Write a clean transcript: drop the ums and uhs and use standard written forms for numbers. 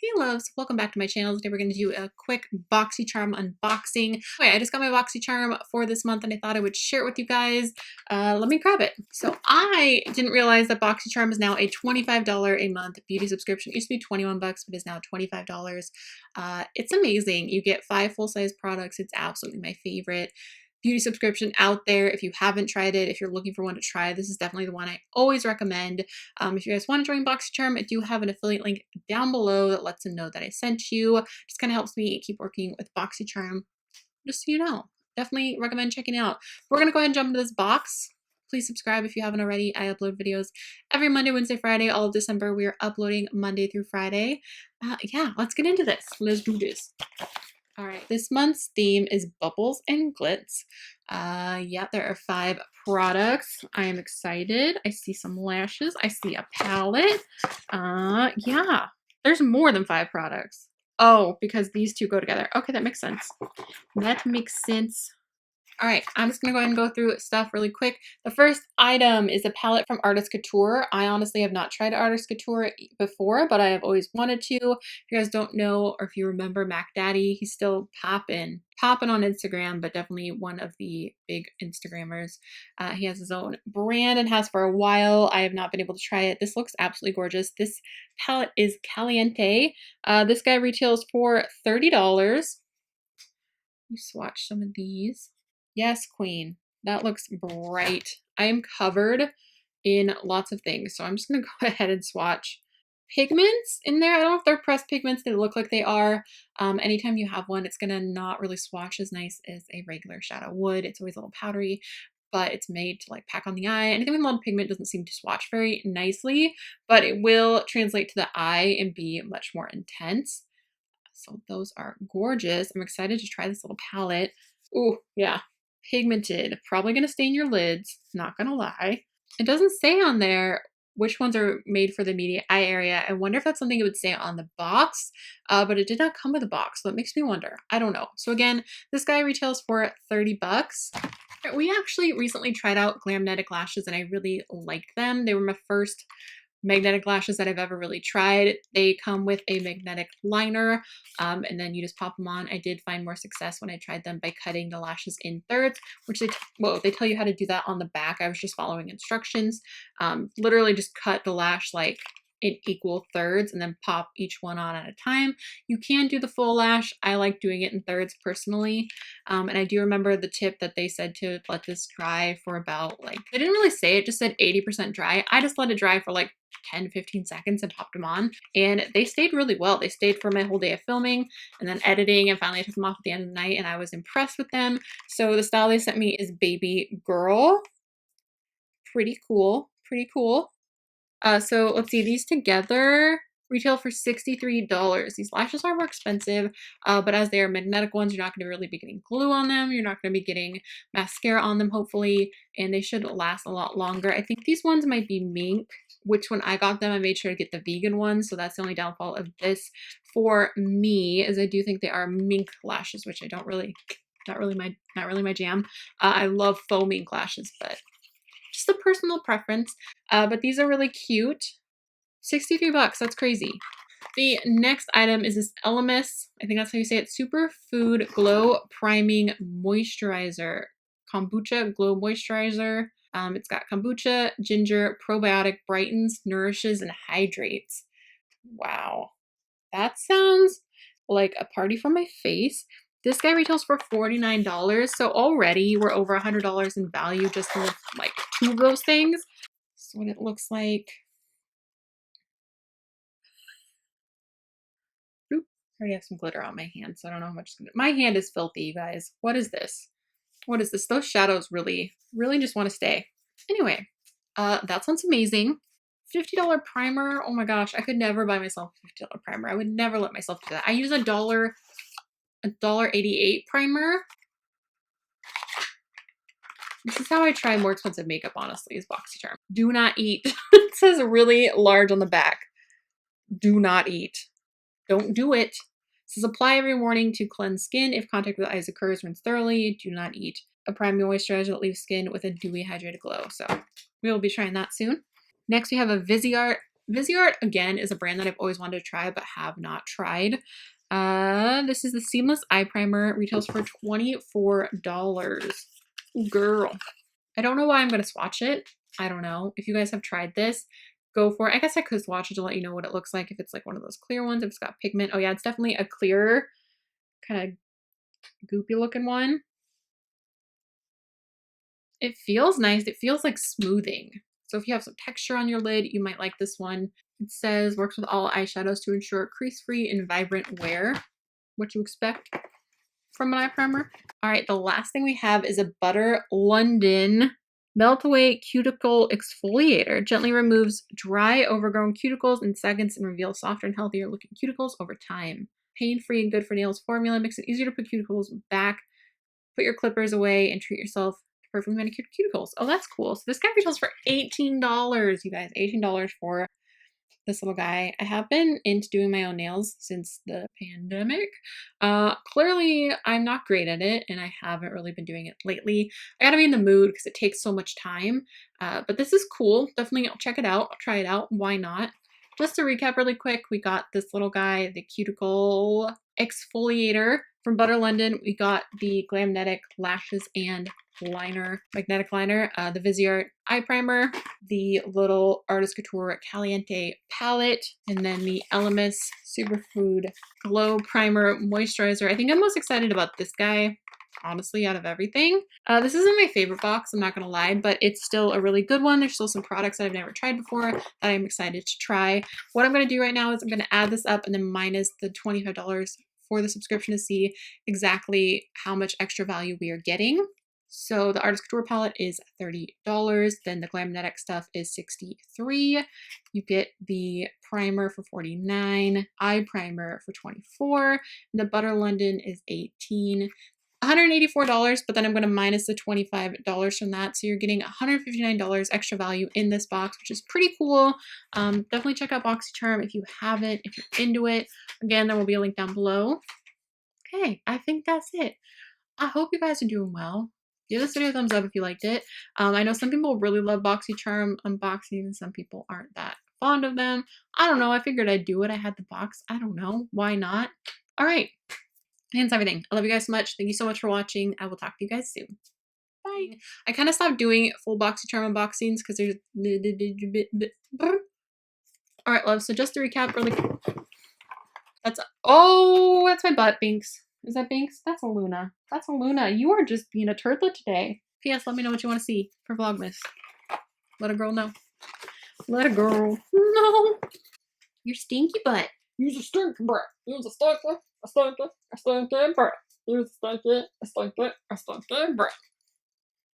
Hey loves, welcome back to my channel. Today we're going to do a quick Boxycharm unboxing. Okay, I just got my Boxycharm for this month and I thought I would share it with you guys. Let me grab it. So I didn't realize that Boxycharm is now a $25 a month beauty subscription. It used to be 21 bucks, but is now $25. It's amazing. You get 5 full-size products. It's absolutely my favorite beauty subscription out there. If you haven't tried it, if you're looking for one to try, this is definitely the one I always recommend. If you guys want to join Boxycharm, I do have an affiliate link down below that lets them know that I sent you. Just kind of helps me keep working with Boxycharm, just so you know. Definitely recommend checking it out. We're going to go ahead and jump into this box. Please subscribe if you haven't already. I upload videos every Monday, Wednesday, Friday. All of December, we are uploading Monday through Friday. Yeah, let's get into this. Let's do this. All right, this month's theme is bubbles and glitz. Yeah, there are 5 products. I am excited. I see some lashes. I see a palette. Yeah, there's more than 5 products. Oh, because these two go together. Okay, that makes sense. That makes sense. All right, I'm just going to go ahead and go through stuff really quick. The first item is a palette from Artist Couture. I honestly have not tried Artist Couture before, but I have always wanted to. If you guys don't know, or if you remember Mac Daddy, he's still popping on Instagram, but definitely one of the big Instagrammers. He has his own brand and has for a while. I have not been able to try it. This looks absolutely gorgeous. This palette is Caliente. This guy retails for $30. Let me swatch some of these. Yes, queen. That looks bright. I am covered in lots of things, so I'm just going to go ahead and swatch pigments in there. I don't know if they're pressed pigments. They look like they are. Anytime you have one, it's going to not really swatch as nice as a regular shadow would. It's always a little powdery, but it's made to like pack on the eye. Anything with a lot of pigment doesn't seem to swatch very nicely, but it will translate to the eye and be much more intense. So those are gorgeous. I'm excited to try this little palette. Ooh, yeah. Pigmented. Probably going to stain your lids. Not going to lie. It doesn't say on there which ones are made for the immediate eye area. I wonder if that's something it would say on the box, but it did not come with a box, so it makes me wonder. I don't know. So again, this guy retails for 30 bucks. We actually recently tried out Glamnetic lashes and I really liked them. They were my first magnetic lashes that I've ever really tried. They come with a magnetic liner, and then you just pop them on. I did find more success when I tried them by cutting the lashes in thirds, which they tell you how to do that on the back. I was just following instructions. Literally just cut the lash like in equal thirds and then pop each one on at a time. You can do the full lash. I like doing it in thirds personally. And I do remember the tip that they said to let this dry for about like, they didn't really say it, just said 80% dry. I just let it dry for like 10 to 15 seconds and popped them on, and they stayed really well. They stayed for my whole day of filming and then editing, and finally I took them off at the end of the night and I was impressed with them. So the style they sent me is Baby Girl. Pretty cool. Pretty cool. So let's see, these together retail for $63. These lashes are more expensive, but as they are magnetic ones, you're not going to really be getting glue on them. You're not going to be getting mascara on them, hopefully, and they should last a lot longer. I think these ones might be mink, which when I got them, I made sure to get the vegan ones, so that's the only downfall of this for me, is I do think they are mink lashes, which I don't really, not really my jam. I love faux mink lashes, but just a personal preference. But these are really cute. 63 bucks, that's crazy. The next item is this Elemis, I think that's how you say it, Superfood Glow Priming Moisturizer. Kombucha Glow Moisturizer. It's got kombucha, ginger, probiotic, brightens, nourishes, and hydrates. Wow. That sounds like a party for my face. This guy retails for $49, so already we're over $100 in value just in like 2 of those things. This is what it looks like. Oop, I already have some glitter on my hand, so I don't know how much. My hand is filthy, you guys. What is this? What is this? Those shadows really just want to stay. Anyway, that sounds amazing. $50 primer. Oh my gosh, I could never buy myself a $50 primer. I would never let myself do that. I use a $1.88 primer. This is how I try more expensive makeup, honestly, is Boxycharm. Do not eat. It says really large on the back. Do not eat. Don't do it. It says apply every morning to cleanse skin. If contact with eyes occurs, rinse thoroughly. Do not eat. A priming moisturizer that leaves skin with a dewy, hydrated glow. So we will be trying that soon. Next, we have a Viseart Viseart, again, is a brand that I've always wanted to try but have not tried. This is the Seamless Eye Primer. Retails for $24. Girl. I don't know why I'm going to swatch it. I don't know. If you guys have tried this, go for it. I guess I could swatch it to let you know what it looks like if it's like one of those clear ones, if it's got pigment. Oh yeah, it's definitely a clear, kind of goopy looking one. It feels nice. It feels like smoothing. So if you have some texture on your lid, you might like this one. It says, works with all eyeshadows to ensure crease-free and vibrant wear. What you expect from an eye primer. All right, the last thing we have is a Butter London Melt Away Cuticle Exfoliator. Gently removes dry, overgrown cuticles in seconds and reveals softer and healthier looking cuticles over time. Pain-free and good for nails formula makes it easier to put cuticles back, put your clippers away, and treat yourself to perfectly manicured cuticles. Oh, that's cool. So this guy retails for $18, you guys. $18 for this little guy. I have been into doing my own nails since the pandemic. Clearly, I'm not great at it, and I haven't really been doing it lately. I gotta be in the mood because it takes so much time. But this is cool. Definitely check it out. I'll try it out. Why not? Just to recap really quick, we got this little guy, the Cuticle Exfoliator from Butter London. We got the Glamnetic Lashes and Liner, Magnetic Liner, the Viseart Eye Primer, the little Artist Couture Caliente Palette, and then the Elemis Superfood Glow Primer Moisturizer. I think I'm most excited about this guy, honestly, out of everything. This isn't my favorite box, I'm not gonna lie, but it's still a really good one. There's still some products that I've never tried before that I'm excited to try. What I'm gonna do right now is I'm gonna add this up and then minus the $25 for the subscription to see exactly how much extra value we are getting. So the Artist Couture palette is $30. Then the Glamnetic stuff is $63. You get the primer for $49, eye primer for $24, and the Butter London is $18. $184, but then I'm going to minus the $25 from that. So you're getting $159 extra value in this box, which is pretty cool. Definitely check out Boxycharm if you haven't, if you're into it. Again, there will be a link down below. Okay, I think that's it. I hope you guys are doing well. Give this video a thumbs up if you liked it. I know some people really love Boxycharm unboxing and some people aren't that fond of them. I don't know. I figured I'd do it. I had the box. I don't know. Why not? All right. That's everything. I love you guys so much. Thank you so much for watching. I will talk to you guys soon. Bye. I kind of stopped doing full Boxycharm unboxings because there's... All right, love. So just to recap really... That's my butt, Binks. Is that Binks? That's a Luna. That's a Luna. You are just being a turtlet today. P.S. Let me know what you want to see for Vlogmas. Let a girl know. Let a girl know. Your stinky butt. Use a stinky butt. Use a stinky, a stinky, a stinky butt. Use a stinky, a stinky, a stinky butt.